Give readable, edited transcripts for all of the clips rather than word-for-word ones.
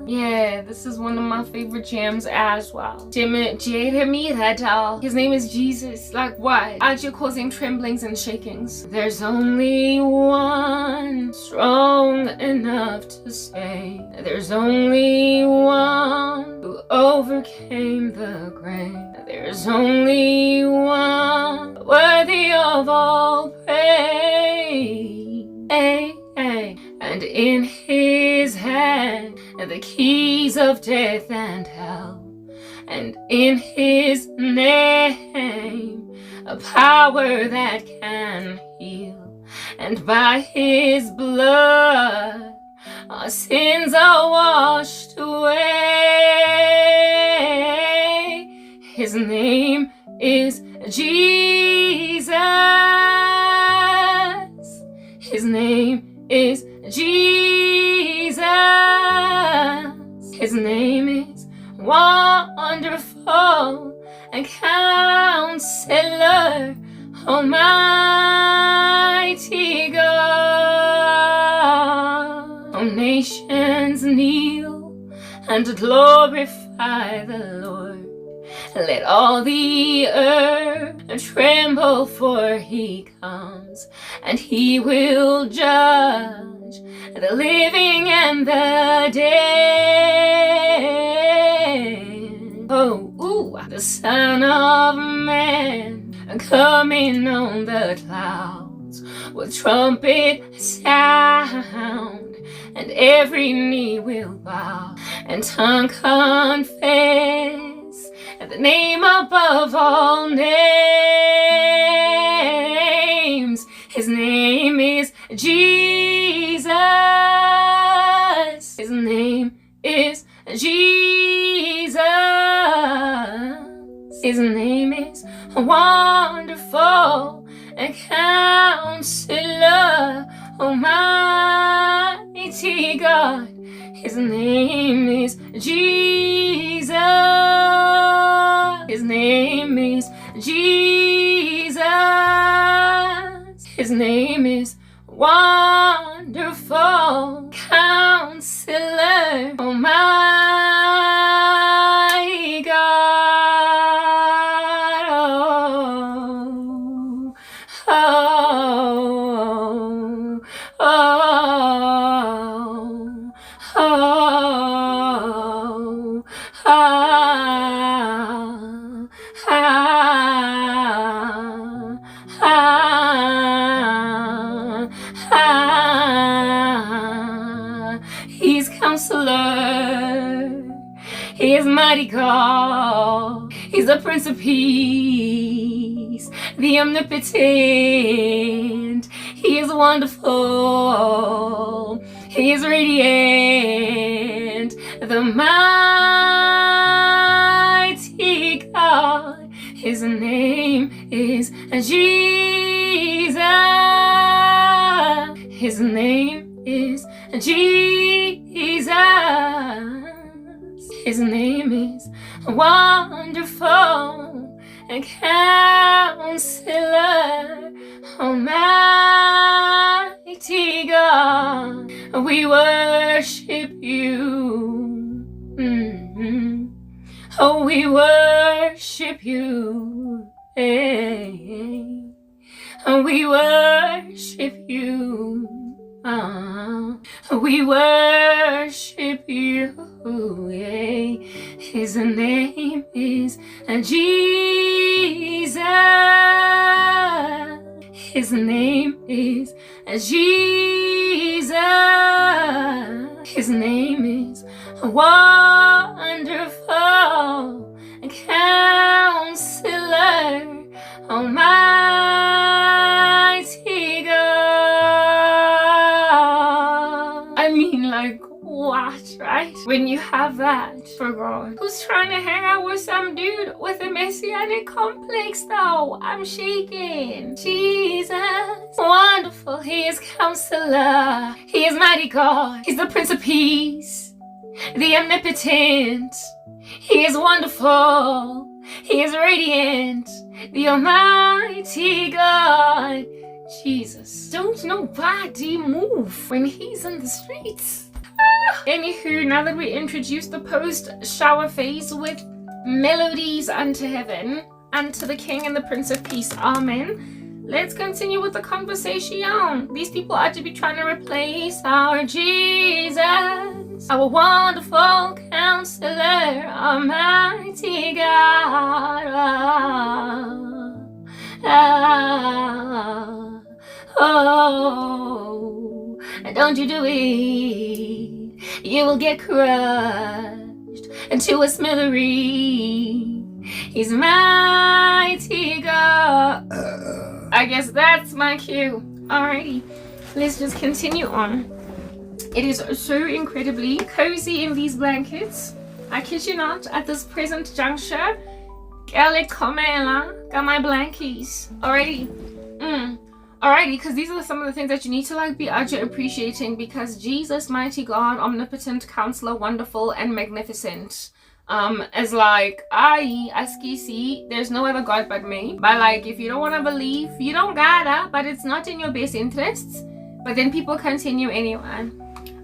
Yeah, this is one of my favorite jams as well. His name is Jesus. Like what? Aren't you causing tremblings and shakings? There's only one strong enough to say. There's only one who overcame the grave. There's only one worthy of all praise. And in his hand the keys of death and hell, and in his name a power that can heal, and by his blood our sins are washed away. His name is Jesus. His name is Jesus. His name is Wonderful and Counselor, Almighty God. All nations kneel and glorify the Lord. Let all the earth tremble, for he comes, and he will judge the living and the dead. The Son of Man coming on the clouds with trumpet sound, and every knee will bow and tongue confess the name above all names. His name is Jesus. His name is Jesus. His name is Wonderful and Counselor, Almighty God. His name is Jesus. His name is Jesus. His name is Wonderful Counselor, Almighty God. He's Counselor. He is Mighty God. He's the Prince of Peace, the Omnipotent. He is Wonderful. He is Radiant, the Mighty God. His name is Jesus. His name is Jesus. His name is Wonderful and Counselor, Almighty God. We worship you. Oh, we worship you. Hey. Oh, we worship you. We worship you. Yeah. His name is Jesus. His name is Jesus. His name is Wonderful Counselor, Almighty God. I mean, like, what, right? When you have that for God, who's trying to hang out with some dude with a messianic complex though? I'm shaking. Jesus, Wonderful. He is Counselor. He is Mighty God. He's the Prince of Peace, the Omnipotent. He is Wonderful. He is Radiant, the Almighty God. Jesus, don't nobody move when he's in the streets. Anywho, now that we introduced the post-shower phase with melodies unto heaven, unto the King and the Prince of Peace, amen, let's continue with the conversation. These people are to be trying to replace our Jesus, our wonderful counselor, almighty God. Oh, don't you do it, you will get crushed into a smithy. He's mighty God. I guess that's my cue. Alrighty, let's just continue on. It is so incredibly cozy in these blankets. I kid you not, at this present juncture. Got my blankies. Alrighty. Alrighty, because these are some of the things that you need to like be appreciating, because Jesus, mighty God, omnipotent, counselor, wonderful, and magnificent. As like, askisi, there's no other God but me. But like, if you don't want to believe, you don't gotta, but it's not in your best interests. But then people continue anyway.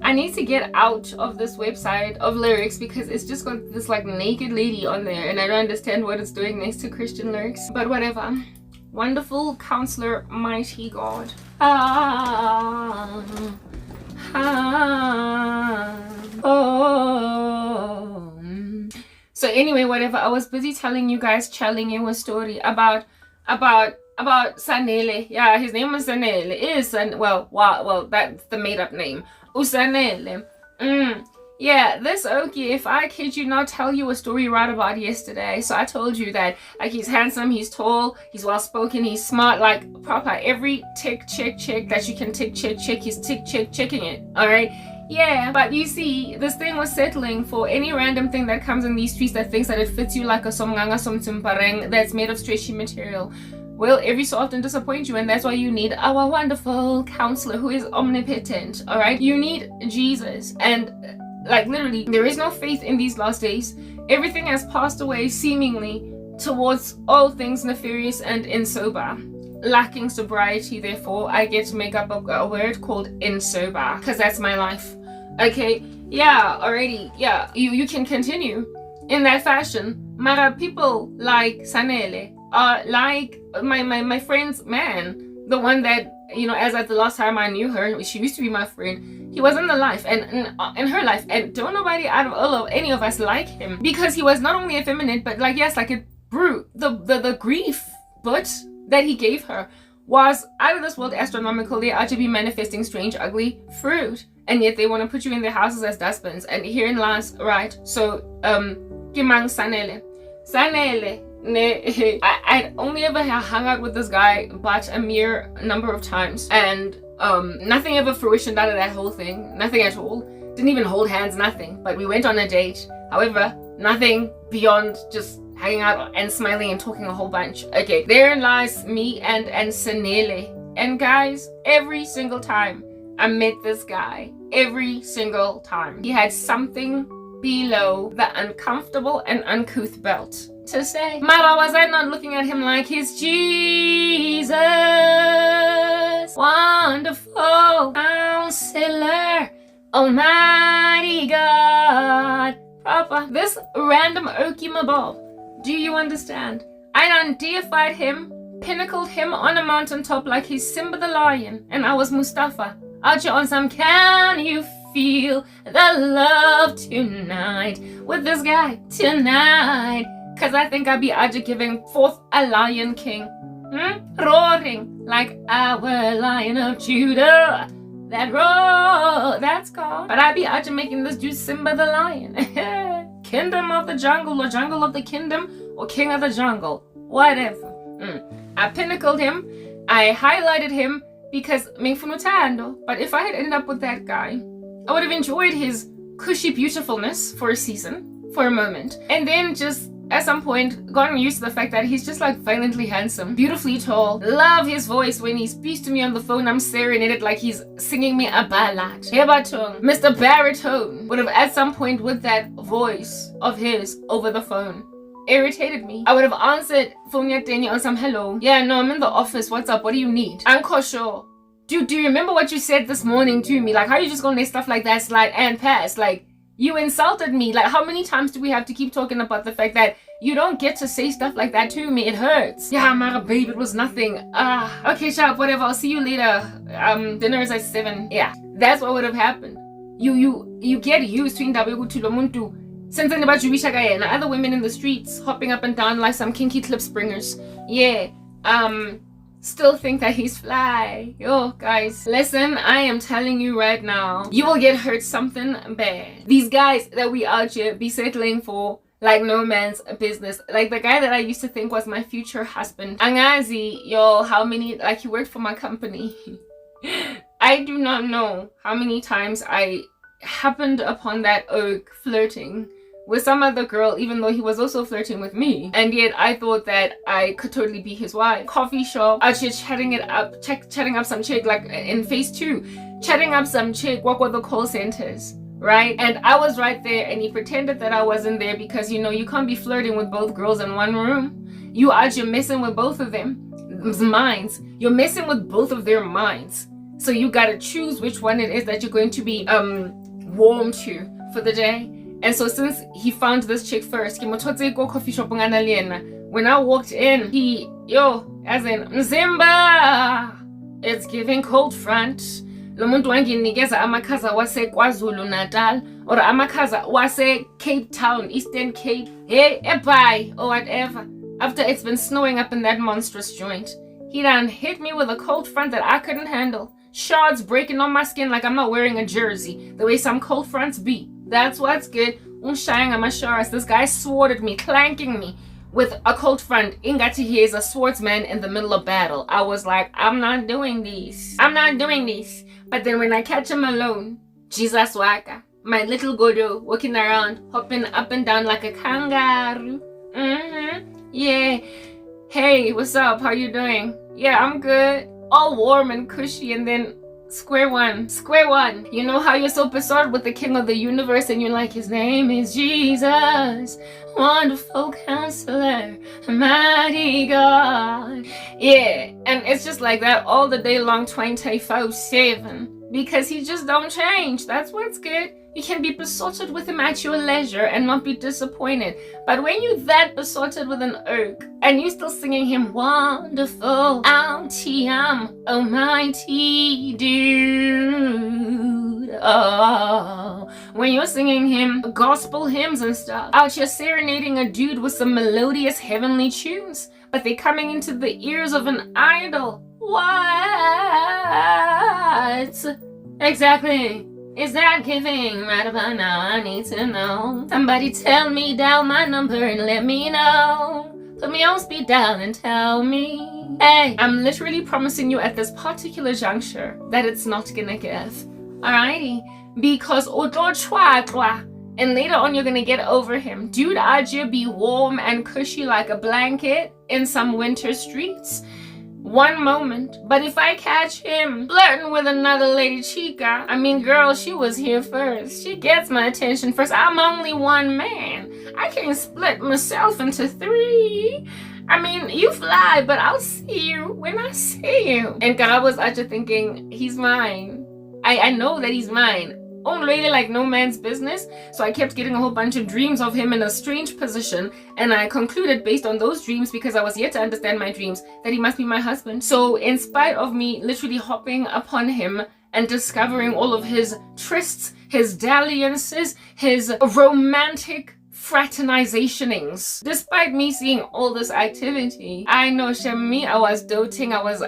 I need to get out of this website of lyrics because it's just got this like naked lady on there and I don't understand what it's doing next to Christian lyrics. But whatever. Wonderful counselor, mighty God. So anyway, whatever, I was busy telling you a story about Sanele. Yeah, his name was Sanele. Well, that's the made-up name. Usanele. Yeah, this Oki, if I kid you not, tell you a story right about yesterday. So I told you that like he's handsome, he's tall, he's well spoken, he's smart, like proper every tick check that you can tick check, he's tick check checking it. Alright? Yeah, but you see, this thing was settling for any random thing that comes in these streets that thinks that it fits you like a somnganga somtumpareng that's made of stretchy material. Will every so often disappoint you, and that's why you need our wonderful counselor who is omnipotent. All right, you need Jesus, and like literally there is no faith in these last days. Everything has passed away seemingly towards all things nefarious and insober, lacking sobriety. Therefore I get to make up a word called insober, because that's my life. Okay, yeah, already, yeah, you can continue in that fashion. Mara, people like Sanele like my friend's man, the one that, you know, as at the last time I knew her, she used to be my friend. He was in the life and in her life, and don't nobody out of all of any of us like him, because he was not only effeminate, but like, yes, like it brew the grief but that he gave her was out of this world, astronomical. They are to be manifesting strange ugly fruit, and yet they want to put you in their houses as dustbins. And herein lies, right? So Kimang Sanele I'd only ever hung out with this guy but a mere number of times, and nothing ever fruitioned out of that whole thing. Nothing at all. Didn't even hold hands, nothing. But we went on a date. However, nothing beyond just hanging out and smiling and talking a whole bunch. Okay, therein lies me and Sanele. And guys, every single time I met this guy, every single time, he had something below the uncomfortable and uncouth belt to say. Mara, was I not looking at him like his Jesus, wonderful counselor, almighty God, proper. This random Okimabob, do you understand? I done deified him, pinnacled him on a mountaintop like he's Simba the lion, and I was Mustafa. Out you on some, can you feel the love tonight with this guy tonight? Cause I think I'd be giving forth a lion king, roaring like our Lion of Judah. That roar, that's God. But I'd be making this dude Simba the lion. Kingdom of the jungle, or jungle of the kingdom, or king of the jungle, whatever. I pinnacled him, I highlighted him because mengfunutando. But if I had ended up with that guy, I would have enjoyed his cushy beautifulness for a season, for a moment, and then just at some point gotten used to the fact that he's just like violently handsome, beautifully tall. Love his voice when he speaks to me on the phone. I'm serenaded like he's singing me a ballad. Hebatung, Mr. Baritone would have at some point with that voice of his over the phone irritated me. I would have answered phone on some hello. Yeah, no, I'm in the office. What's up? What do you need? Ankosho. Dude, do you remember what you said this morning to me? Like, how are you just gonna let stuff like that slide and pass? Like, you insulted me. Like, how many times do we have to keep talking about the fact that you don't get to say stuff like that to me? It hurts. Yeah, Mara, babe, it was nothing. Okay, sharp, whatever. I'll see you later. Dinner is at 7. Yeah, that's what would have happened. You get used to indaba yokuthi lo muntu senzeni bajubisha kayena. Other women in the streets hopping up and down like some kinky clip springers. Yeah, still think that he's fly. Yo, guys, listen, I am telling you right now, you will get hurt something bad. These guys that we out here be settling for like no man's business. Like the guy that I used to think was my future husband, Angazi, yo, how many, like, he worked for my company. I do not know how many times I happened upon that oak flirting with some other girl, even though he was also flirting with me, and yet I thought that I could totally be his wife. Coffee shop, actually chatting up some chick, like in phase 2, chatting up some chick, what were the call centers, right? And I was right there, and he pretended that I wasn't there because, you know, you can't be flirting with both girls in one room. You actually messing with both of them minds. You're messing with both of their minds. So you gotta choose which one it is that you're going to be warm to for the day. And so since he found this chick first, go coffee shop. When I walked in, as in Mzimba, it's giving cold front. Lo muntu wanginikeza amakhaza wase KwaZulu Natal or amakhaza wase Cape Town, Eastern Cape, hey, bye, or whatever. After it's been snowing up in that monstrous joint, he done hit me with a cold front that I couldn't handle. Shards breaking on my skin like I'm not wearing a jersey, the way some cold fronts be. That's what's good. This guy sworded me, clanking me with a cold front. Ingati, he is a swordsman in the middle of battle. I was like, I'm not doing this. I'm not doing this. But then when I catch him alone, Jesus waka, my little Godo walking around, hopping up and down like a kangaroo. Yeah. Hey, what's up? How you doing? Yeah, I'm good. All warm and cushy, and then square one. You know how you're so besotted with the king of the universe and you're like, his name is Jesus, wonderful counselor, mighty God. Yeah, and it's just like that all the day long, 24/7, because he just don't change. That's what's good. You can be besotted with him at your leisure and not be disappointed. But when you're that besotted with an oak and you're still singing him wonderful, almighty dude. Oh, when you're singing him gospel hymns and stuff, out here serenading a dude with some melodious heavenly tunes, but they're coming into the ears of an idol. What? Exactly. Is that giving? Right about now, I need to know. Somebody tell me, dial my number and let me know. Put me on speed dial and tell me. Hey, I'm literally promising you at this particular juncture that it's not gonna give. Alrighty? Because and later on you're gonna get over him. Dude, I'd be warm and cushy like a blanket in some winter streets. One moment, but if I catch him flirting with another lady chica, I mean, girl, she was here first. She gets my attention first. I'm only one man. I can split myself into 3. I mean, you fly, but I'll see you when I see you. And Karabo's actually thinking, he's mine. I know that he's mine. Really like no man's business. So I kept getting a whole bunch of dreams of him in a strange position, and I concluded based on those dreams, because I was yet to understand my dreams, that he must be my husband. So in spite of me literally hopping upon him and discovering all of his trysts, his dalliances, his romantic fraternizationings, despite me seeing all this activity, I know Shemi, I was doting, I was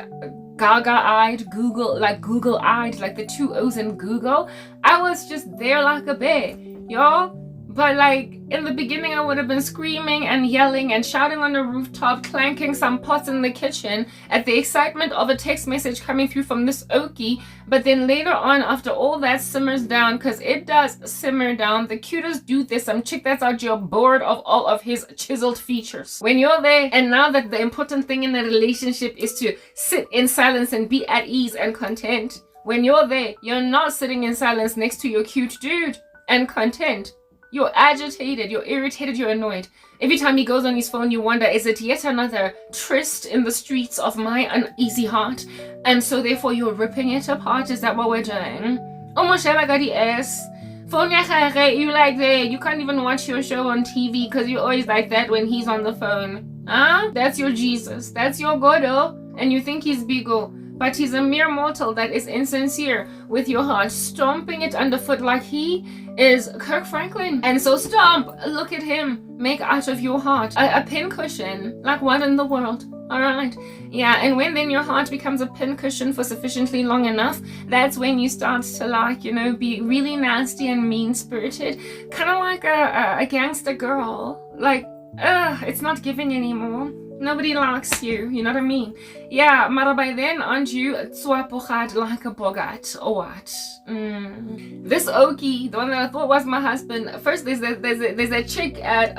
gaga-eyed, Google-eyed, like the 2 O's in Google. I was just there like a bear, y'all. But like in the beginning, I would have been screaming and yelling and shouting on the rooftop, clanking some pots in the kitchen at the excitement of a text message coming through from this Okie. But then later on, after all that simmers down, because it does simmer down, the cutest dude, there's some chick that's out here bored of all of his chiseled features. When you're there, and now that the important thing in a relationship is to sit in silence and be at ease and content, when you're there, you're not sitting in silence next to your cute dude and content. You're agitated, you're irritated, you're annoyed. Every time he goes on his phone, you wonder, is it yet another tryst in the streets of my uneasy heart? And so therefore you're ripping it apart. Is that what we're doing? Almost everybody is. Phone you like that. You can't even watch your show on TV because you're always like that when he's on the phone. Huh? That's your Jesus. That's your God, and you think he's big, but he's a mere mortal that is insincere with your heart, stomping it underfoot like he is Kirk Franklin. And so stomp, look at him, make out of your heart a pincushion. Like what in the world? All right. Yeah, and when then your heart becomes a pincushion for sufficiently long enough, that's when you start to, like, you know, be really nasty and mean-spirited, kind of like a gangster girl. Like, it's not giving anymore. Nobody likes you, you know what I mean? Yeah, but by then, aren't you swapogad like a bogat or what? This Okie, the one that I thought was my husband. First, there's a chick at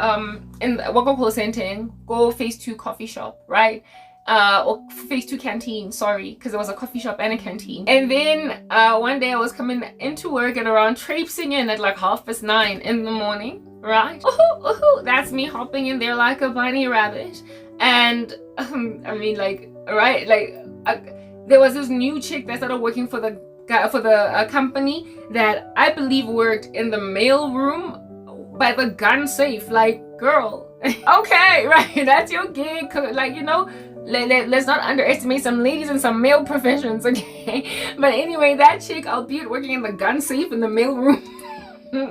in Wako Center, go phase 2 coffee shop, right? Or phase 2 canteen, sorry, because there was a coffee shop and a canteen. And then one day I was coming into work at around traipsing in at like 9:30 in the morning, right? That's me hopping in there like a bunny rabbit. And I mean, like, right, like there was this new chick that started working for the company that I believe worked in the mail room by the gun safe. Like, girl, okay, right, that's your gig. Like, you know, let's not underestimate some ladies in some male professions, okay? But anyway, that chick, albeit working in the gun safe in the mail room,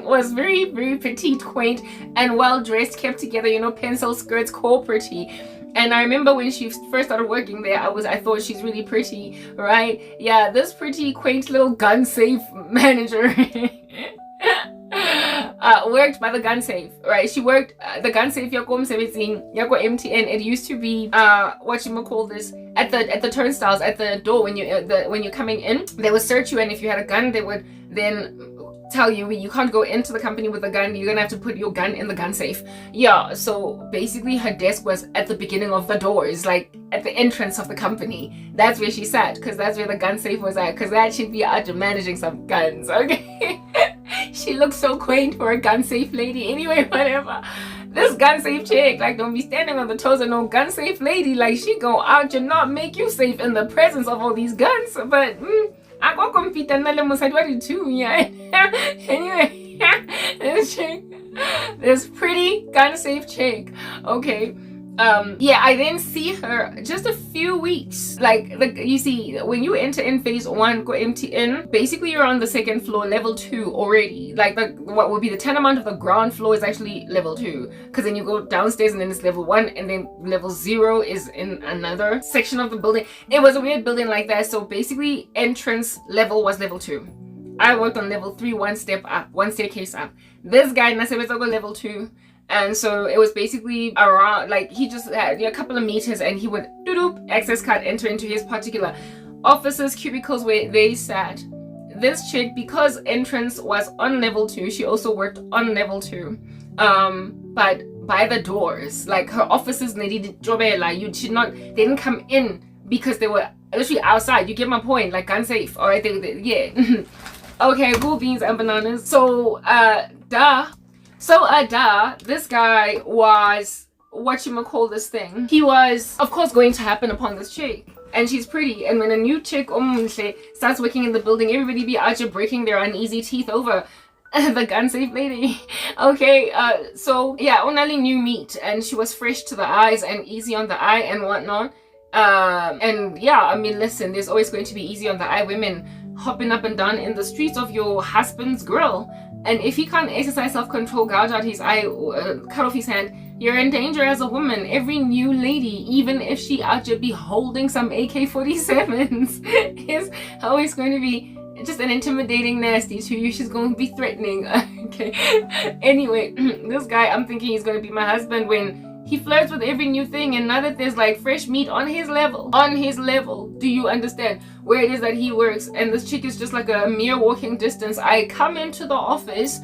was very, very petite, quaint, and well dressed, kept together, you know, pencil skirts, core pretty. And I remember when she first started working there, I thought she's really pretty, right? Yeah, this pretty, quaint little gun safe manager worked by the gun safe, right? She worked the gun safe yako MTN. It used to be what you call this, at the turnstiles, at the door when you're coming in, they would search you, and if you had a gun, they would then tell you you can't go into the company with a gun. You're gonna have to put your gun in the gun safe. Yeah, so basically her desk was at the beginning of the doors, like at the entrance of the company. That's where she sat, because that's where the gun safe was at, because that should be out managing some guns, okay? She looks so quaint for a gun safe lady. Anyway, whatever. This gun safe chick, like, don't be standing on the toes of no gun safe lady. Like, she go out and not make you safe in the presence of all these guns. But I go compete and too, yeah. Anyway, this chick, this pretty gun safe chick, okay. Yeah, I then see her just a few weeks, like you see, when you enter in phase 1 go MTN, basically you're on the second floor, level 2 already. Like what would be the tenement of the ground floor is actually level 2, because then you go downstairs and then it's level 1, and then level 0 is in another section of the building. It was a weird building like that. So basically entrance level was level 2. I worked on level 3, one staircase up. This guy Nasebetsa go level 2. And so it was basically around, like, he just had a couple of meters, and he would access card, enter into his particular offices, cubicles where they sat. This chick, because entrance was on level 2, she also worked on level 2, but by the doors. Like, her offices they didn't come in because they were literally outside. You get my point? Like, gun safe. All right, yeah. Okay, cool beans and bananas. So this guy was, this thing. He was, of course, going to happen upon this chick. And she's pretty. And when a new chick starts working in the building, everybody be out here breaking their uneasy teeth over the gun safe lady. Okay, so yeah, only new meat. And she was fresh to the eyes and easy on the eye and whatnot. And yeah, I mean, listen, there's always going to be easy on the eye women hopping up and down in the streets of your husband's grill. And if he can't exercise self-control, gouge out his eye, cut off his hand, you're in danger as a woman. Every new lady, even if she out here be holding some AK-47s, is always going to be just an intimidating nasty to you. She's going to be threatening. Okay. Anyway, this guy, I'm thinking he's going to be my husband when he flirts with every new thing, and now that there's like fresh meat on his level, do you understand where it is that he works? And this chick is just like a mere walking distance. I come into the office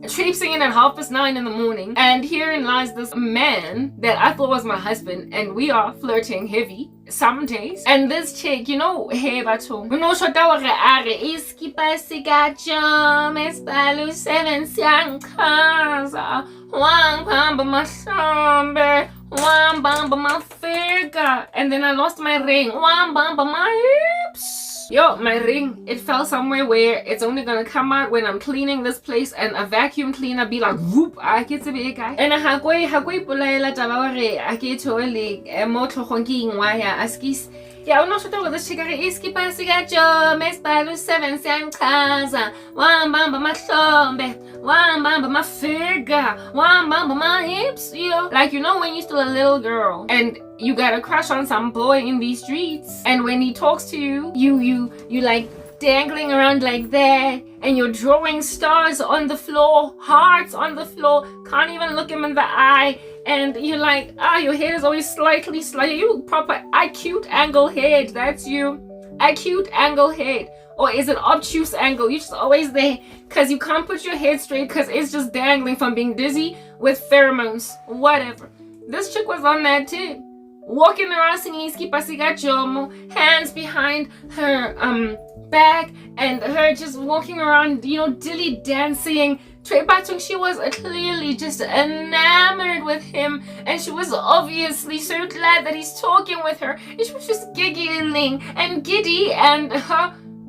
traipsing in at 9:30 in the morning, and herein lies this man that I thought was my husband, and we are flirting heavy some days. And this chick, you know, hey batho, no shota hore are iskipa sikacha mespalu 7 siangkaza wang pamba masambe wang bamba mafika, and then I lost my ring, wang bamba my hips. Yo, my ring, it fell somewhere where it's only gonna come out when I'm cleaning this place, and a vacuum cleaner be like whoop, I get to be a guy. And ha koi pulaela taba hore a ke thole mo tlhogong ke ingwaya askis. Yeah, no shota with this chick iski pasiga jo mespalu 7 siangkaza wambamba mahlombe wambamba mafika wambamba my hips, yo. Like, you know, when you're still a little girl and you got a crush on some boy in these streets, and when he talks to you, you like dangling around like that, and you're drawing stars on the floor, hearts on the floor, can't even look him in the eye, and you're like, your head is always slightly, you proper acute angle head, that's you, acute angle head, or is it obtuse angle? You're just always there, because you can't put your head straight, because it's just dangling from being dizzy with pheromones, whatever. This chick was on that too. Walking around singing Skipasiga Jomo, hands behind her back, and her just walking around, you know, dilly dancing. She was clearly just enamored with him, and she was obviously so glad that he's talking with her. And she was just giggling and giddy, and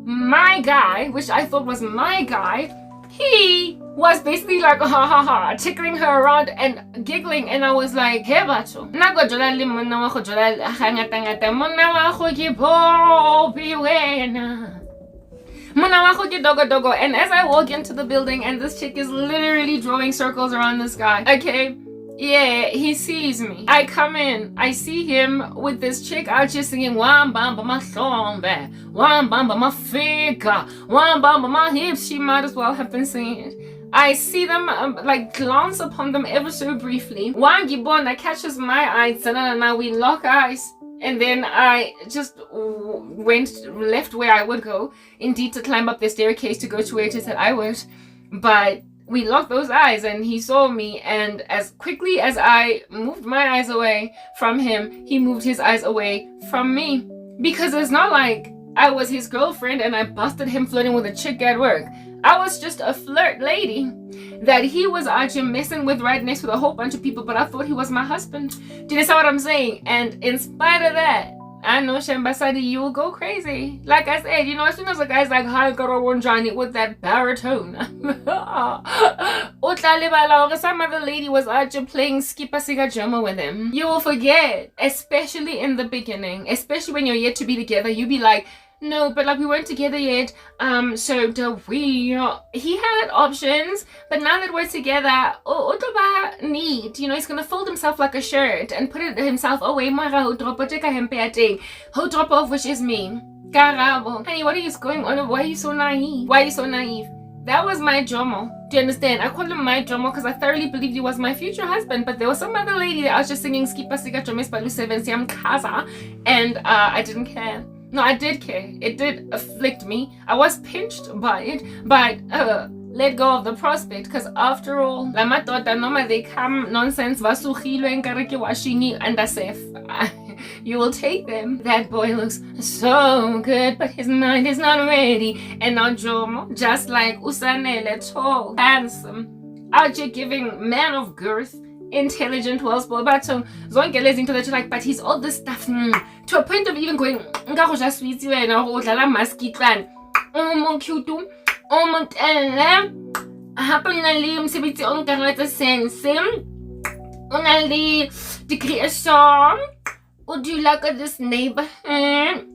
my guy, which I thought was my guy, he was basically like tickling her around and giggling, and I was like, hey bacho, nago jolali mona wa go jolali ngata mona wa go ke bobi wena mona wa go ke dogo. And as I walk into the building, and this chick is literally drawing circles around this guy, okay, yeah, he sees me. I come in, I see him with this chick out just singing wambamba mahlombe wambamba mafika wambamba my hips. She might as well have been singing it. I see them, like, glance upon them ever so briefly. Wangibona catches my eyes, and we lock eyes. And then I just went left where I would go, indeed to climb up the staircase to go to where it is that I would. But we locked those eyes, and he saw me, and as quickly as I moved my eyes away from him, he moved his eyes away from me. Because it's not like I was his girlfriend and I busted him flirting with a chick at work. I was just a flirt lady that he was actually messing with right next to a whole bunch of people, but I thought he was my husband. Do you see what I'm saying? And in spite of that, I know Shambasadi, you will go crazy. Like I said, you know, as soon as a guy's like, hi, Karabo Johnny, with that baritone. Some other lady was actually playing Skipasiga Jama with him. You will forget, especially in the beginning, especially when you're yet to be together, you be like, no, but like we weren't together yet, so do we, he had options, but now that we're together, need, you know, he's gonna fold himself like a shirt and put it himself away, ho drop off, which is me. Karabo. Honey, what is going on? Why are you so naive? That was my Jomo. Do you understand? I called him my Jomo because I thoroughly believed he was my future husband, but there was some other lady that I was just singing Skipa Siga Jomes Balu 7 Siam Kaza, and I didn't care. No, I did care. It did afflict me. I was pinched by it, but let go of the prospect, because after all, la matota noma they come nonsense vasugilo enkareke washingi and asef. You will take them. That boy looks so good, but his mind is not ready. And now Jomo, just like Usanele, tall, handsome, out here giving man of girth, intelligent, well spoken, but so zonke lezi into that you're like, but he's all this stuff to a point of even going nka just sweet wena go dlala maskitlan cute montele happen na le msebetsi o nkaretse sense o na le degree song o dula ka this neighborhood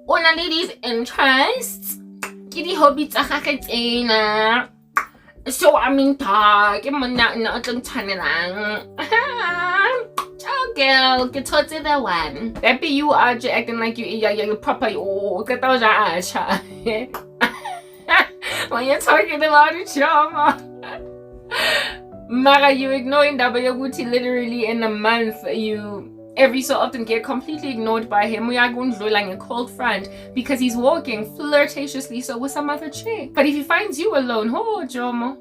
o na le these interests ke di hobbies tsa gagwe tsena. So I mean, talk. Oh, girl, get to the one. That be you are acting like you proper. Oh, get those when you're talking about it, Chama. Mara, you ignoring Dabayaguti literally in a month. You every so often get completely ignored by him. We are going to like a cold front because he's walking flirtatiously so with some other chick. But if he finds you alone, oh Jomo,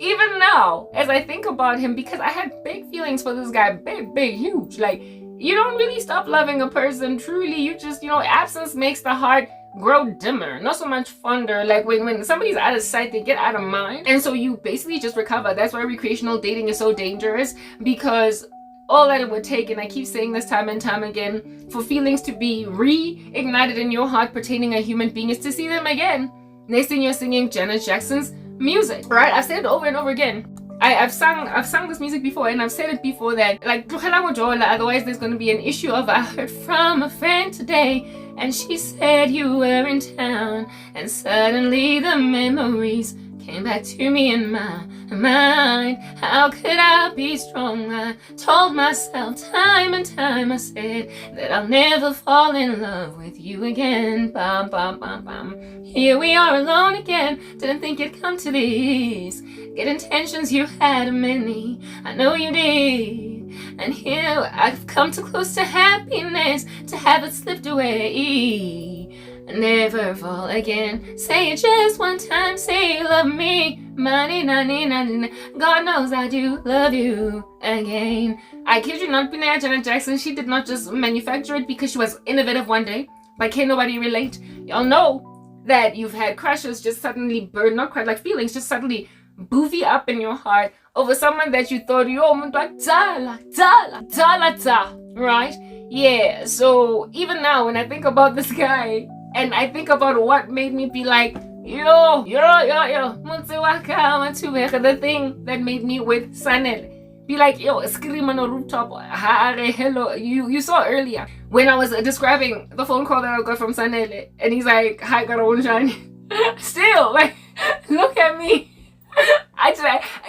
even now, as I think about him, because I had big feelings for this guy, big, huge. Like, you don't really stop loving a person truly. You just, absence makes the heart grow dimmer, not so much fonder. Like when somebody's out of sight, they get out of mind, and so you basically just recover. That's why recreational dating is so dangerous, because all that it would take, and I keep saying this time and time again, for feelings to be reignited in your heart pertaining a human being is to see them again. Next thing you're singing Janet Jackson's music, right? I've said it over and over again. I've sung this music before, and I've said it before that, like, otherwise there's going to be an issue of, I heard from a friend today, and she said you were in town, and suddenly the memories came back to me in my mind. How could I be strong? I told myself time and time, I said that I'll never fall in love with you again. Bam, bam, bam, bam. Here we are alone again. Didn't think it'd come to this. Good intentions, you had many, I know you did. And here I've come too close to happiness to have it slipped away. Never fall again. Say it just one time, say you love me. Money, God knows I do love you again. I kid you not, Janet Jackson, she did not just manufacture it because she was innovative one day. But can't nobody relate? Y'all know that you've had crushes just suddenly burn, not quite like feelings, just suddenly boovy up in your heart over someone that you thought, right? Yeah, so even now when I think about this guy, and I think about what made me be like, yo, the thing that made me with Sanel be like, yo, scream on a rooftop, hello. You saw earlier when I was describing the phone call that I got from Sanel, and he's like, hi, Karabo. Still, like, look at me. I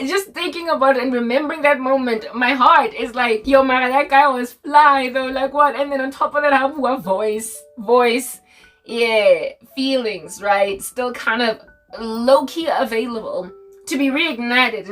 just thinking about it and remembering that moment, my heart is like, yo, Mara, that guy was fly though, like what? And then on top of that, I have a voice, yeah, feelings, right? Still kind of low-key available to be reignited,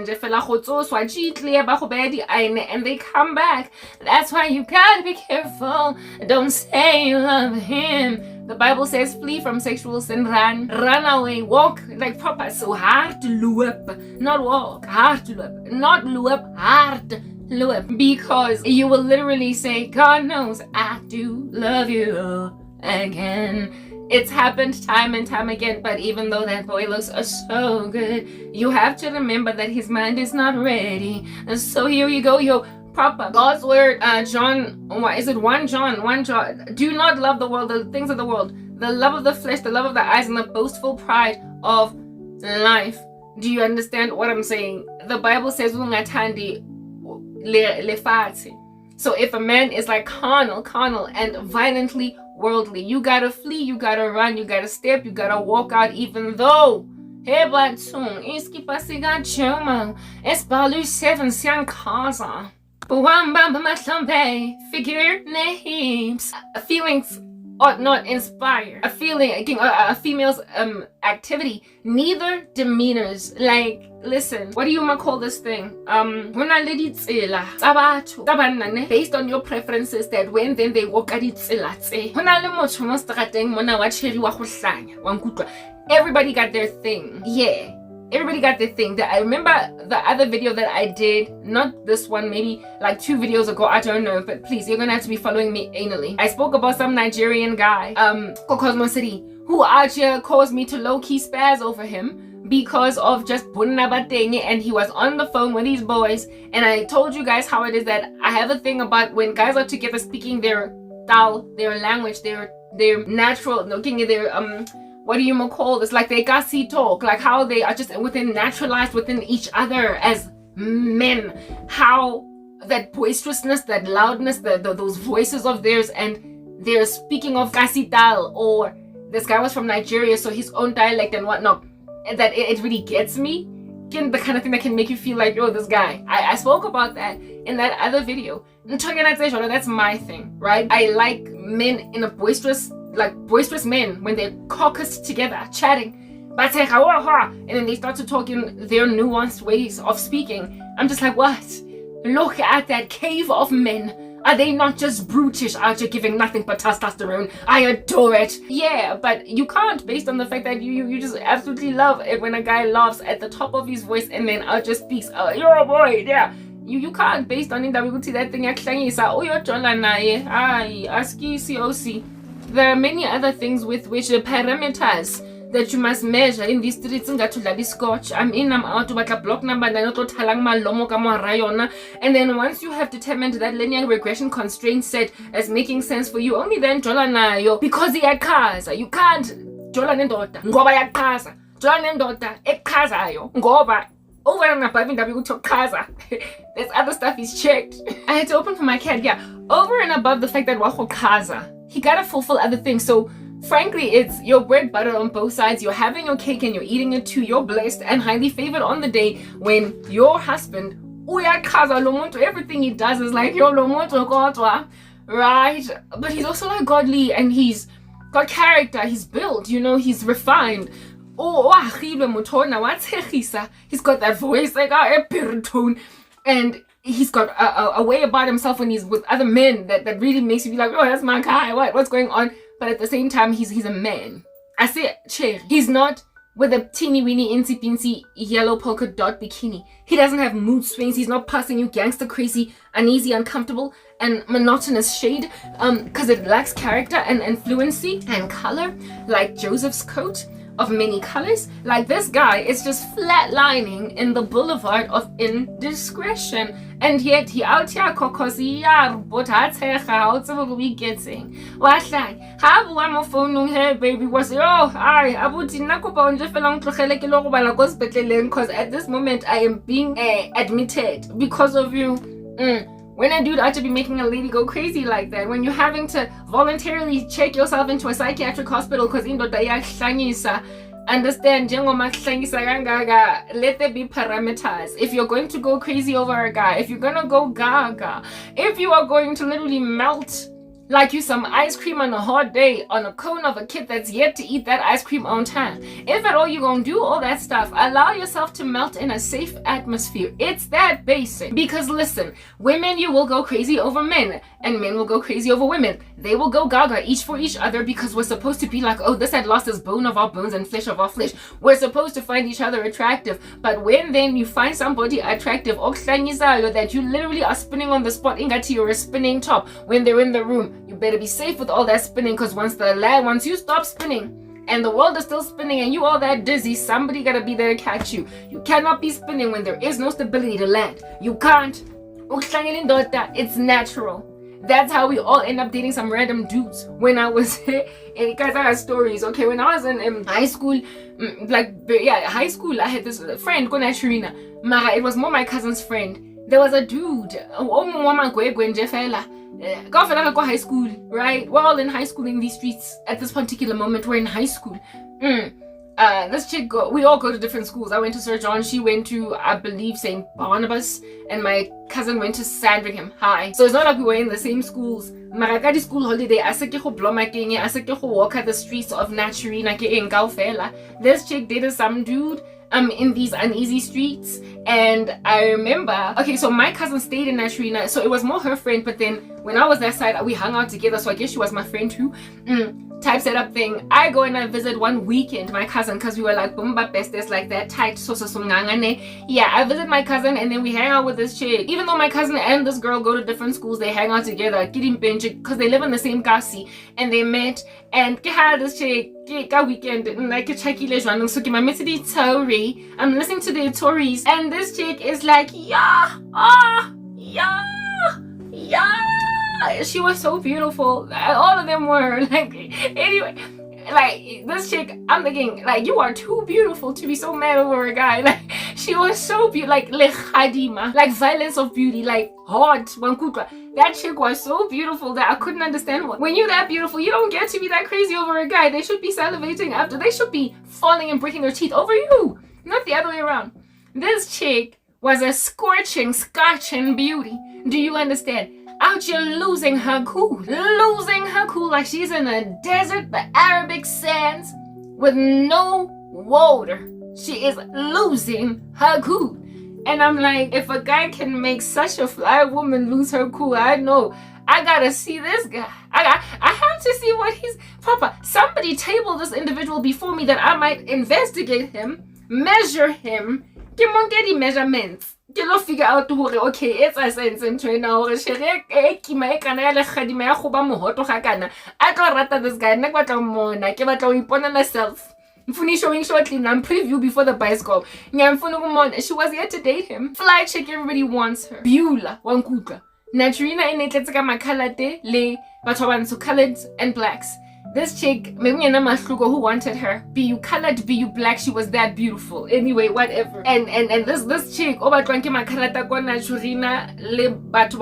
and they come back. That's why you gotta be careful. Don't say you love him. The Bible says flee from sexual sin, run away, walk like proper. So hard loop, not walk, hard loop, not loop, hard loop, because you will literally say, God knows I do love you again. It's happened time and time again, but even though that boy looks so good, you have to remember that his mind is not ready. And so here you go, yo, proper. God's word, John, what is it? 1 John. Do not love the world, the things of the world, the love of the flesh, the love of the eyes, and the boastful pride of life. Do you understand what I'm saying? The Bible says, so if a man is like carnal, and violently worldly, you gotta flee, you gotta run, you gotta step, you gotta walk out, even though figure names. Feelings ought not inspire a feeling, a female's activity, neither demeanors. Like, listen, what do you call this thing? Based on your preferences, that when then they walk at it, everybody got their thing. Yeah, everybody got their thing. I remember the other video that I did, not this one, maybe like 2 videos ago, I don't know, but please, you're gonna have to be following me anally. I spoke about some Nigerian guy, Cosmo City, who out here caused me to low-key spaz over him because of just bunnabatenge, and he was on the phone with these boys. And I told you guys how it is that I have a thing about when guys are together speaking their language, their natural, their what do you call this? Like they gassy talk, like how they are just naturalized within each other as men. How that boisterousness, that loudness, those voices of theirs, and they're speaking of gassital, or this guy was from Nigeria, so his own dialect and whatnot. That it really gets me. The kind of thing that can make you feel like, oh, this guy. I spoke about that in that other video. That's my thing, right? I like men in a boisterous men when they're caucus together, chatting, and then they start to talk in their nuanced ways of speaking. I'm just like, what? Look at that cave of men. Are they not just brutish out here giving nothing but testosterone? I adore it. Yeah, but you can't, based on the fact that you just absolutely love it when a guy laughs at the top of his voice and then out just speaks, you're a boy, yeah. You can't, based on it, that we could see that thing There are many other things with which the parameters that you must measure in these streets scotch. I'm in, I'm out, but block number and then once you have determined that linear regression constraint set as making sense for you, only then jola nayo, because iyaqhaza. You can't jola nendoda ngoba yaqhaza, jola nendoda eqhazayo ngoba over and above in kaza. There's other stuff he's checked. I had to open for my cat. Yeah, over and above the fact that waho kaza, he gotta fulfill other things. So frankly, it's your bread butter on both sides. You're having your cake and you're eating it too. You're blessed and highly favored on the day when your husband, everything he does is like, right? But he's also like godly and he's got character. He's built, he's refined. He's got that voice like a baritone, and he's got a way about himself when he's with other men that really makes you be like, oh, that's my guy. What's going on? But at the same time, he's a man. I say, he's not with a teeny weeny insy pincy yellow polka dot bikini. He doesn't have mood swings. He's not passing you gangster crazy, uneasy, uncomfortable, and monotonous shade, because it lacks character and fluency and color, like Joseph's coat of many colors. Like this guy is just flatlining in the boulevard of indiscretion, and yet he out here but how we getting what like have one phone here baby was because at this moment I am being admitted because of you. When a dude ought to be making a lady go crazy like that, when you're having to voluntarily check yourself into a psychiatric hospital because understand, let there be parameters. If you're going to go crazy over a guy, if you're gonna go gaga, if you are going to literally melt like you some ice cream on a hot day on a cone of a kid that's yet to eat that ice cream on time, if at all you're gonna do all that stuff, allow yourself to melt in a safe atmosphere. It's that basic. Because listen, women, you will go crazy over men, and men will go crazy over women. They will go gaga each for each other because we're supposed to be like, oh, this had lost its bone of our bones and flesh of our flesh. We're supposed to find each other attractive. But when then you find somebody attractive that you literally are spinning on the spot, ingati you're a spinning top when they're in the room, you better be safe with all that spinning, because once you stop spinning and the world is still spinning and you all that dizzy, somebody gotta be there to catch you. You cannot be spinning when there is no stability to land. You can't. It's natural. That's how we all end up dating some random dudes. When I was and guys, I got stories. Okay, when I was in high school, high school, I had this friend, Mara, it was more my cousin's friend. There was a dude, high school, right? We're all in high school in these streets at this particular moment. We're in high school. This chick, we all go to different schools. I went to Sir John, she went to, I believe, St. Barnabas, and my cousin went to Sandringham High. So it's not like we were in the same schools. Marakadi school holiday, I said go blow my king, I said go walk at the streets of Naturina in Gaufela. This chick dated some dude in these uneasy streets, and I remember, okay, so my cousin stayed in Naturina, so it was more her friend, but then when I was that side, we hung out together, so I guess she was my friend too. Type setup thing. I go and I visit one weekend my cousin, because we were like bumba besties, like that tight. Yeah, I visit my cousin and then we hang out with this chick. Even though my cousin and this girl go to different schools, they hang out together, getting bench because they live in the same kasi, and they met. And this chick weekend, like a checky lejon, so my message Tori. I'm listening to the Tories, and this chick is like, yeah. She was so beautiful. All of them were like, anyway, like this chick, I'm thinking like, you are too beautiful to be so mad over a guy. Like she was so beautiful, like lechadima, like violence of beauty, like hot wankutwa. That chick was so beautiful that I couldn't understand when you're that beautiful, you don't get to be that crazy over a guy. They should be salivating after. They should be falling and breaking their teeth over you, not the other way around. This chick was a scorching beauty. Do you understand? Out here losing her cool like she's in a desert, the Arabic sands, with no water. She is losing her cool. And I'm like, if a guy can make such a fly woman lose her cool, I know I gotta see this guy. I have to see what he's proper. Somebody table this individual before me that I might investigate him, measure him, give him get the measurements. Ke lo figure out okay, it's a sense in train hore shere e kima e kana ya le khadima ya go ba mohoto ga kana. I tlo rata this guy, nna ke batla mmona, ke batla o ipona myself. Mfuni showing shortly now preview before the bicycle. She was here to date him. Fly chick, everybody wants her. Beulah, wankutla. Naturina in it my kalate, le, but so colored and blacks. This chick, who wanted her, be you colored, be you black, she was that beautiful. Anyway, whatever. And this chick, naturina le batu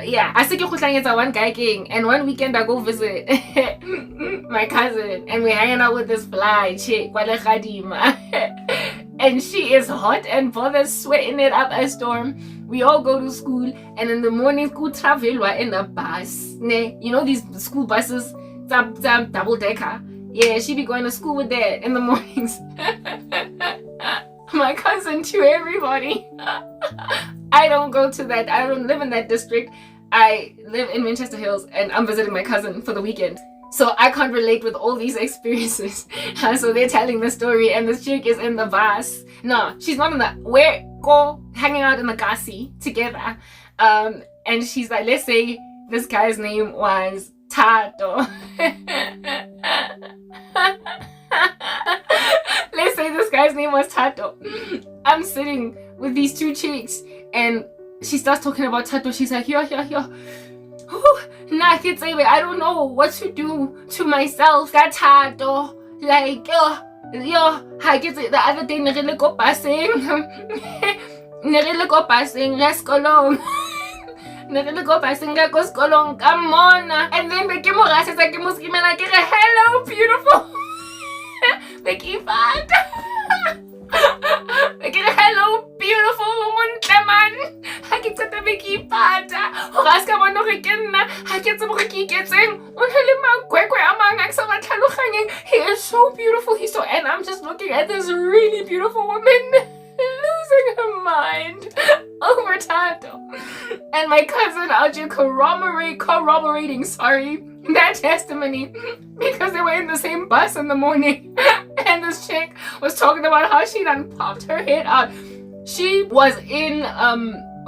yeah. I think it's one guy king, and one weekend I go visit my cousin, and we're hanging out with this fly chick, and she is hot and bothered, sweating it up a storm. We all go to school, and in the morning, school travel in a bus. You know these school buses, double decker. Yeah, she be going to school with that in the mornings. My cousin too, everybody. I don't go to that. I don't live in that district. I live in Manchester Hills, and I'm visiting my cousin for the weekend. So I can't relate with all these experiences. So they're telling the story, and this chick is in the bus. No, she's not in the. We're go hanging out in the car seat together. And she's like, let's say this guy's name was Tato. Let's say this guy's name was Tato. I'm sitting with these two chicks, and she starts talking about Tato. She's like, yo. Nah, kids, I don't know what to do to myself. Got Tato. Like, yo, I get it. The other day, nerile ko passing, let's go long. Nerile ko passing, let's go long. Come on. And then Becky Morales, I can scream like, hello, beautiful. Becky fat. Becky, hello, beautiful woman. Man, I get to Becky fat. Raska mono rekenna. I get some Ricky getting. He is so beautiful. He's so, and I'm just looking at this really beautiful woman losing her mind over Tato. And my cousin Algie corroborating that testimony, because they were in the same bus in the morning. And this chick was talking about how she done popped her head out. She was in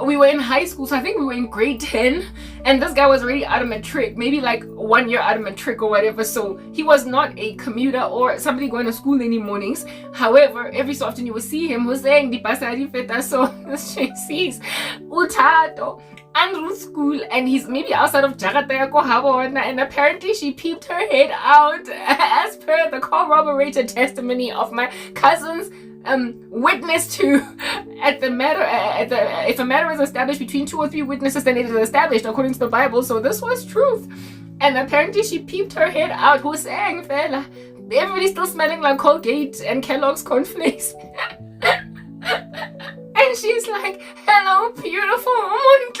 we were in high school, so I think we were in grade 10, and this guy was already out of matric, maybe like 1 year out of matric or whatever, so he was not a commuter or somebody going to school any mornings. However, every so often you would see him who's saying the pasari feta, so this chick sees Utato and school, and he's maybe outside of Jakarta Habona, and apparently she peeped her head out as per the corroborated testimony of my cousin's witness to if a matter is established between 2 or 3 witnesses, then it is established according to the Bible. So this was truth, and apparently she peeped her head out. Who's saying, fella? Everybody's still smelling like Colgate and Kellogg's cornflakes. And she's like, hello, beautiful woman.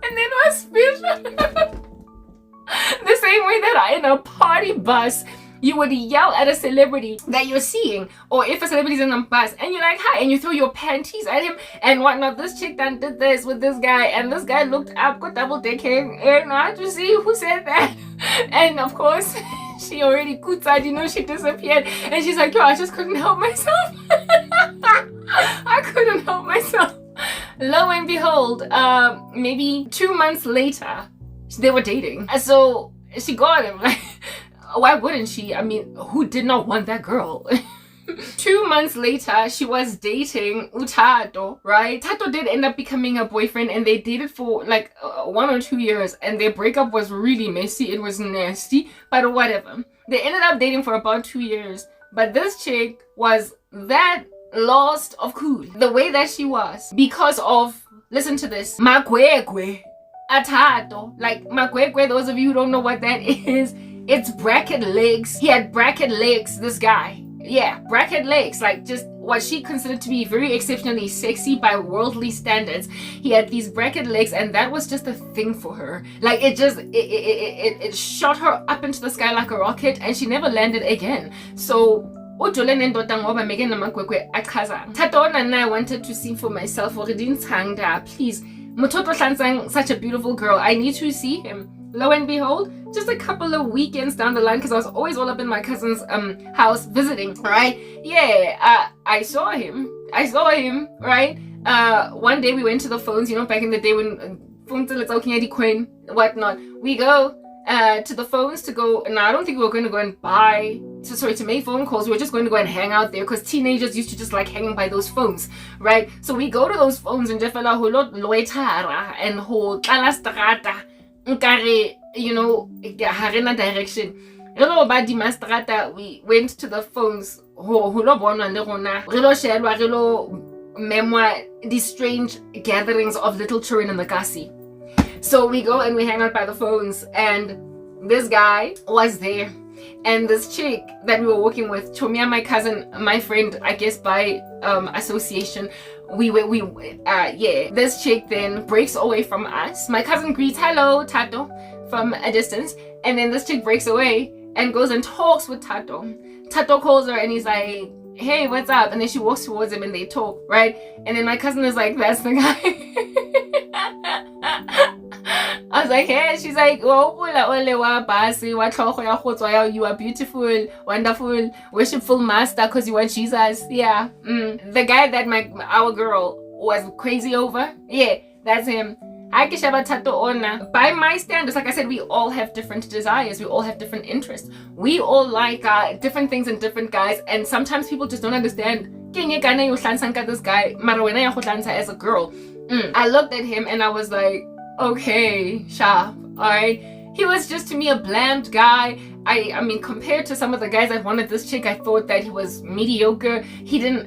And then was special. The same way that I in a party bus, you would yell at a celebrity that you're seeing, or if a celebrity's in a bus and you're like, hi, and you throw your panties at him and whatnot. This chick done did this with this guy, and this guy looked up, got double dicking, and I had to see who said that. And of course, she already kutsad, she disappeared, and she's like, yo, I just couldn't help myself. I couldn't help myself. Lo and behold, maybe 2 months later, they were dating. So she got him. Like, why wouldn't she? I mean, who did not want that girl? 2 months later, she was dating Utato, right? Tato did end up becoming her boyfriend, and they dated for like 1 or 2 years, and their breakup was really messy. It was nasty, but whatever. They ended up dating for about 2 years, but this chick was that lost of cool, the way that she was, because of, listen to this, Magwegwe Atato. Like Magwegwe, those of you who don't know what that is, it's bracket legs. He had bracket legs, this guy. Yeah, bracket legs, like just what she considered to be very exceptionally sexy by worldly standards. He had these bracket legs, and that was just a thing for her. Like it shot her up into the sky like a rocket, and she never landed again. So ujole nendoda ngoba meke namakwekwe achazang. Tatona and I wanted to see for myself or didn't please. Mutoto Shansang, such a beautiful girl. I need to see him. Lo and behold, just a couple of weekends down the line, because I was always all up in my cousin's house visiting, right? Yeah, I saw him, right? One day we went to the phones, back in the day when whatnot. We go to the phones to go, and I don't think we were going to go and to make phone calls. We were just going to go and hang out there, because teenagers used to just like hanging by those phones, right? So we go to those phones and just fella ho lo loitara and ho tlala strata nkare, harena direction. Relo ba di mastrata, we went to the phones ho lo bonwa le rona, relo shelwa, relo memoir, these strange gatherings of little children in the Kasi. So we go and we hang out by the phones, and this guy was there, and this chick that we were working with, Chomia, my cousin, my friend, I guess by association, this chick then breaks away from us. My cousin greets, hello, Tato, from a distance, and then this chick breaks away and goes and talks with Tato. Tato calls her and he's like, hey, what's up? And then she walks towards him and they talk, right? And then my cousin is like, that's the guy. I was like, hey, she's like, you are beautiful, wonderful, worshipful master because you want Jesus. Yeah. The guy that our girl was crazy over, yeah, that's him. By my standards, like I said, we all have different desires, we all have different interests, we all like different things in different guys, and sometimes people just don't understand this guy as a girl. I looked at him and I was like, okay, sharp, alright. He was just to me a bland guy. I mean, compared to some of the guys that wanted this chick, I thought that he was mediocre. He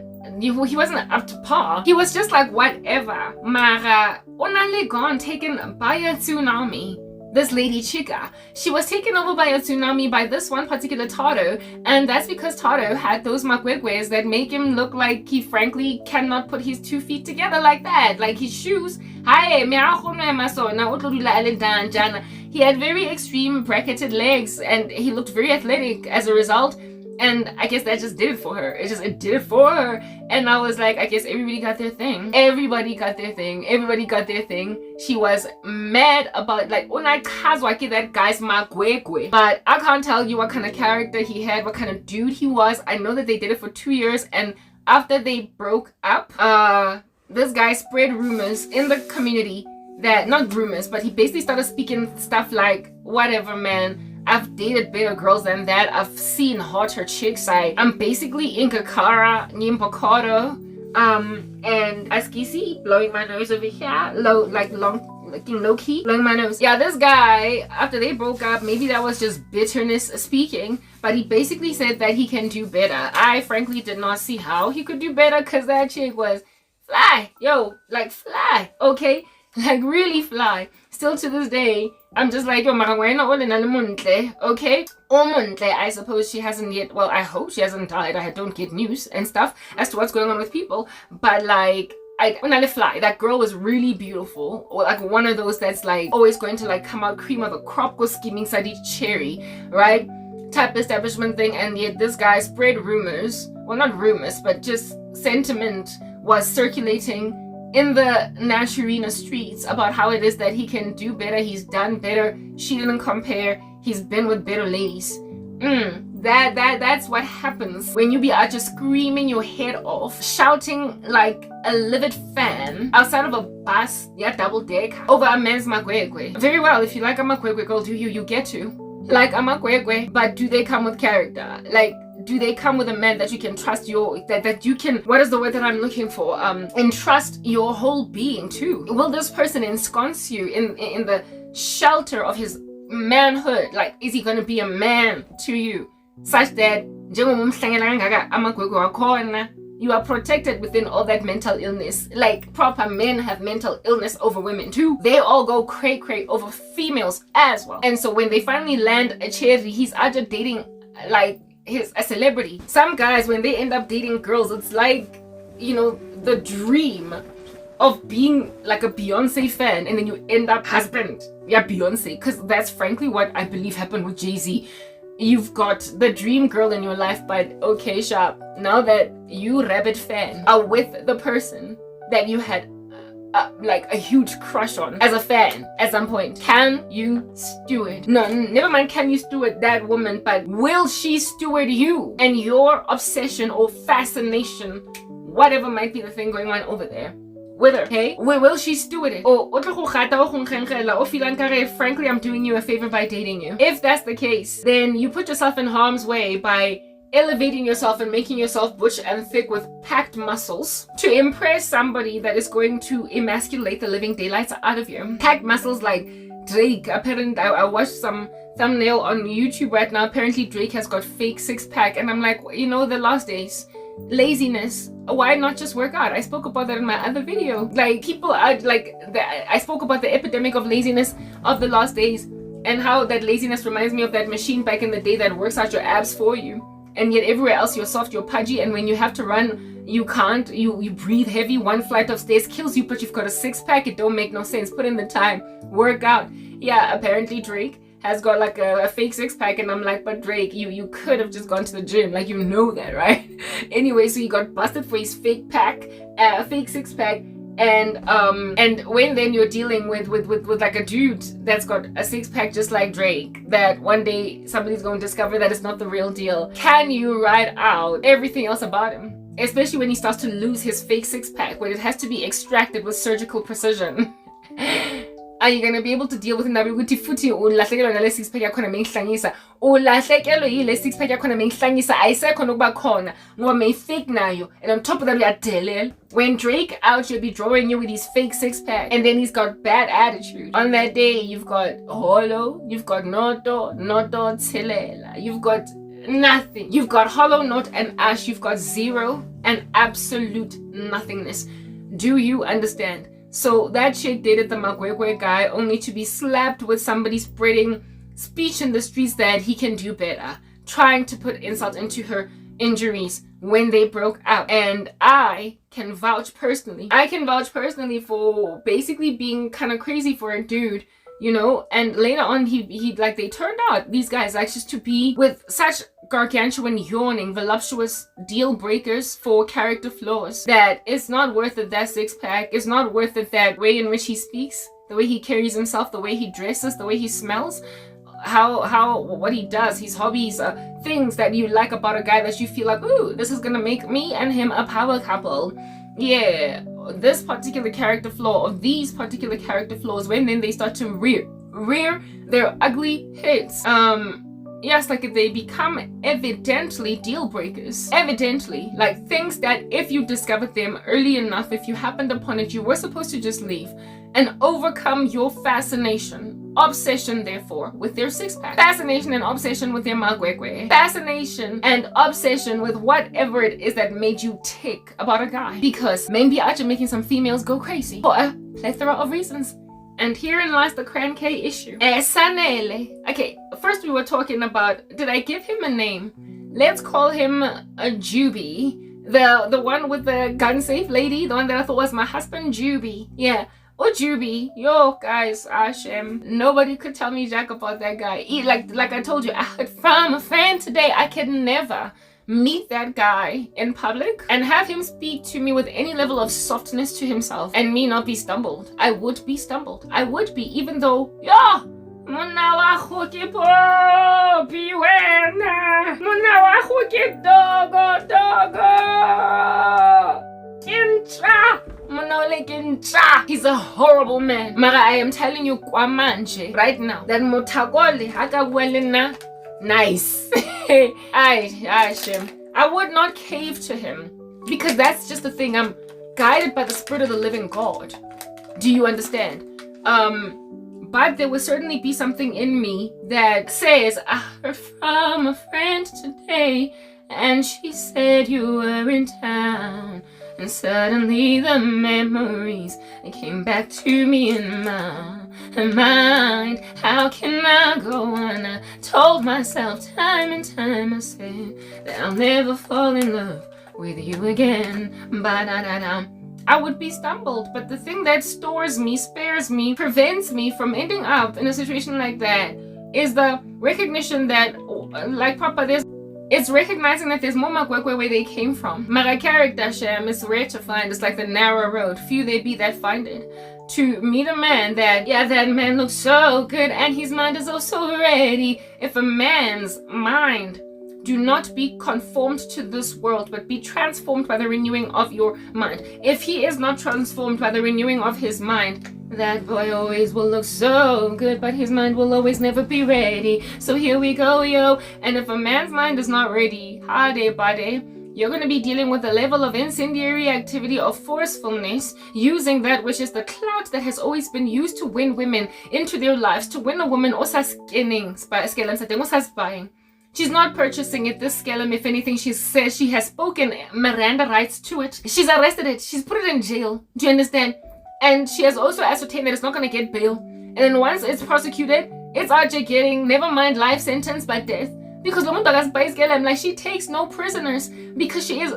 wasn't up to par. He was just like whatever. Mara onale gone, taken by a tsunami. This lady Chica, she was taken over by a tsunami by this one particular Tato, and that's because Tato had those makwekwes that make him look like he frankly cannot put his 2 feet together like that. Like his shoes, he had very extreme bracketed legs and he looked very athletic as a result. And I guess that just did it for her. It did it for her. And I was like, I guess everybody got their thing. Everybody got their thing. She was mad about like, that guy's makwekwe. But I can't tell you what kind of character he had, what kind of dude he was. I know that they did it for 2 years, and after they broke up, this guy spread rumors in the community that, not rumors, but he basically started speaking stuff like, whatever, man, I've dated better girls than that. I've seen hotter chicks. I'm basically Inkakara, Nimpakoro, and Askisi, blowing my nose over here, low key, blowing my nose. Yeah, this guy, after they broke up, maybe that was just bitterness speaking, but he basically said that he can do better. I frankly did not see how he could do better, because that chick was fly, fly, okay? Like really fly. Still to this day, I'm just like, yo, okay? I suppose she hasn't yet, well, I hope she hasn't died. I don't get news and stuff as to what's going on with people. But like, when I fly, that girl was really beautiful. Or like one of those that's like always going to like come out cream of the crop, go scheming sadi cherry, right? Type establishment thing. And yet this guy spread rumors. Well, not rumors, but just sentiment was circulating in the Naturina streets about how it is that he can do better, he's done better, she didn't compare, he's been with better ladies. That's what happens when you be out just screaming your head off, shouting like a livid fan outside of a bus, double deck, over a man's makwekwe. Very well, if you like a makwekwe girl, you get to like a makwekwe, but do they come with character? Like, do they come with a man that you can trust that you can, what is the word that I'm looking for? Entrust your whole being to? Will this person ensconce you in the shelter of his manhood? Like, is he going to be a man to you such that you are protected within all that mental illness? Like, proper men have mental illness over women too. They all go cray over females as well. And so when they finally land a cherry, he's out there dating like he's a celebrity. Some guys, when they end up dating girls, it's like, the dream of being like a Beyonce fan, and then you end up husband, Beyonce, because that's frankly what I believe happened with Jay-Z. you've got the dream girl in your life, but okay, sharp. Now that you, rabbit fan, are with the person that you had like a huge crush on as a fan at some point, can you steward? No, never mind can you steward that woman, but will she steward you and your obsession or fascination, whatever might be the thing going on over there with her? Okay, will she steward it? Or frankly, I'm doing you a favor by dating you. If that's the case, then you put yourself in harm's way by elevating yourself and making yourself butch and thick with packed muscles to impress somebody that is going to emasculate the living daylights out of you. Packed muscles like Drake. Apparently, I watched some thumbnail on YouTube right now. Apparently, Drake has got fake six-pack, and I'm like, you know, the last days, laziness. Why not just work out? I spoke about that in my other video. Like, people are like, I spoke about the epidemic of laziness of the last days and how that laziness reminds me of that machine back in the day that works out your abs for you. And yet everywhere else you're soft, you're pudgy, and when you have to run, you can't. You breathe heavy. One flight of stairs kills you, but you've got a six-pack. It don't make no sense. Put in the time. Work out. Yeah, apparently Drake has got like a fake six-pack, and I'm like, but Drake, you could have just gone to the gym. Like, you know that, right? Anyway, so he got busted for his fake six-pack. And when then you're dealing with like a dude that's got a six-pack just like Drake, that one day somebody's going to discover that it's not the real deal, can you ride out everything else about him? Especially when he starts to lose his fake six-pack, when it has to be extracted with surgical precision. Are you going to be able to deal with indaba yokuthi futhi ulahlekelwa nale six-pack yakhona meyihlangisa? Ulahlekelwe yile six-pack yakhona meyihlangisa ayisekho nokuba khona ngoba meyifake nayo, and on top of that uyadelela. When Drake out should be drawing you with his fake six-pack, and then he's got bad attitude. On that day, you've got hollow, you've got noto tselela, you've got nothing. You've got hollow, not and ash, you've got zero and absolute nothingness. Do you understand? So that chick dated the Magwegwe guy only to be slapped with somebody spreading speech in the streets that he can do better, trying to put insult into her injuries when they broke out. And I can vouch personally for basically being kind of crazy for a dude, you know. And later on he like, they turned out, these guys, like, just to be with such gargantuan, yawning, voluptuous deal breakers for character flaws that it's not worth it. That six-pack, it's not worth it. That way in which he speaks, the way he carries himself, the way he dresses, the way he smells, what he does, his hobbies, things that you like about a guy that you feel like, ooh, this is gonna make me and him a power couple. Yeah, this particular character flaw, or these particular character flaws, when then they start to rear their ugly heads, yes, like they become evidently deal breakers. Evidently, like things that if you discovered them early enough, if you happened upon it, you were supposed to just leave and overcome your fascination, obsession, therefore, with their six-pack. Fascination and obsession with their magwegwe. Fascination and obsession with whatever it is that made you tick about a guy. Because maybe I'm making some females go crazy for a plethora of reasons. And herein lies the Cran K issue. Sanele. Okay, first we were talking about, did I give him a name? Let's call him a Juby. The one with the gun safe lady, the one that I thought was my husband, Juby. Yeah. Oh, Juby. Yo, guys, Ashem. Nobody could tell me jack about that guy. Like I told you, I heard from a fan today. I could never meet that guy in public and have him speak to me with any level of softness to himself and me not be stumbled. I would be stumbled. I would be, even though, yeah, he's a horrible man. Mara, I am telling you kwamanje right now that Motakole hakawelena nice. I would not cave to him because that's just the thing. I'm guided by the spirit of the living God. Do you understand? But there will certainly be something in me that says, I heard from a friend today and she said you were in town. And suddenly the memories, they came back to me in my mind. How can I go on? I told myself time and time, I said that I'll never fall in love with you again. Ba-da-da-da. I would be stumbled, but the thing that stores me, spares me, prevents me from ending up in a situation like that is the recognition that like proper, it's recognizing that there's more magwekwe where they came from. Mara character sham is rare to find. It's like the narrow road. Few they be that find it. To meet a man that, yeah, that man looks so good and his mind is also ready. If a man's mind do not be conformed to this world, but be transformed by the renewing of your mind. If he is not transformed by the renewing of his mind, that boy always will look so good, but his mind will always never be ready. So here we go, yo. And if a man's mind is not ready, hade bade, you're going to be dealing with a level of incendiary activity, of forcefulness, using that which is the clout that has always been used to win women into their lives, to win a woman, buying. She's not purchasing it, this scellum. If anything, she says she has spoken Miranda rights to it. She's arrested it. She's put it in jail. Do you understand? And she has also ascertained that it's not going to get bail. And then once it's prosecuted, it's RJ getting, never mind life sentence, but death. Because like, she takes no prisoners because she is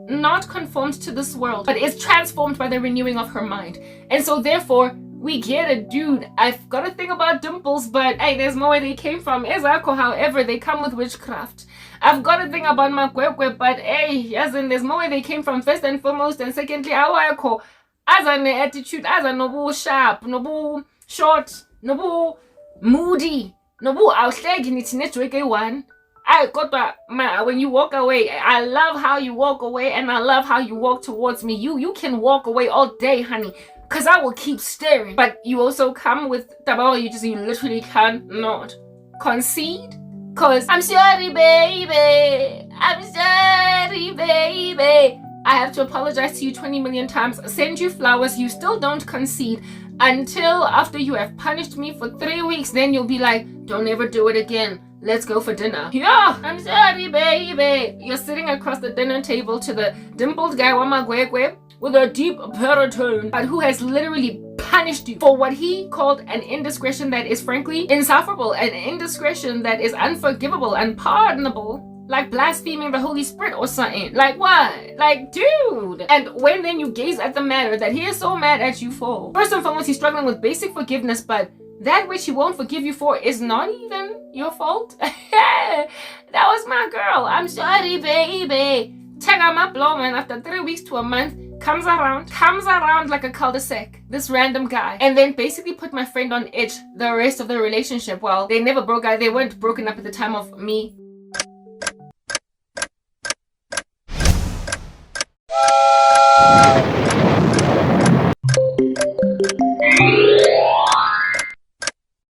not conformed to this world, but is transformed by the renewing of her mind. And so therefore, we get a dude. I've got a thing about dimples, but hey, there's more where they came from. However, they come with witchcraft. I've got a thing about makwekwe, but hey, as in there's more where they came from, first and foremost, and secondly, awakho as an attitude, as a noble sharp, noble short, noble moody, noble outleg in its network one. I got when you walk away, I love how you walk away, and I love how you walk towards me. You can walk away all day, honey, because I will keep staring. But you also come with tabao, you literally cannot concede. Because I'm sorry, baby. I'm sorry, baby. I have to apologize to you 20 million times, send you flowers, you still don't concede until after you have punished me for 3 weeks. Then you'll be like, don't ever do it again. Let's go for dinner. Yeah, I'm sorry, baby. You're sitting across the dinner table to the dimpled guy Wamagwegwe with a deep baritone, but who has literally punished you for what he called an indiscretion that is frankly insufferable, an indiscretion that is unforgivable, unpardonable. Like blaspheming the Holy Spirit or something. Like what? Like, dude. And when then you gaze at the matter that he is so mad at you for, first and foremost, he's struggling with basic forgiveness, but that which he won't forgive you for is not even your fault. That was my girl. I'm sorry, baby. Check out my blow, man. After 3 weeks to a month, comes around like a cul-de-sac, this random guy, and then basically put my friend on edge the rest of the relationship. Well, they never broke up. They weren't broken up at the time of me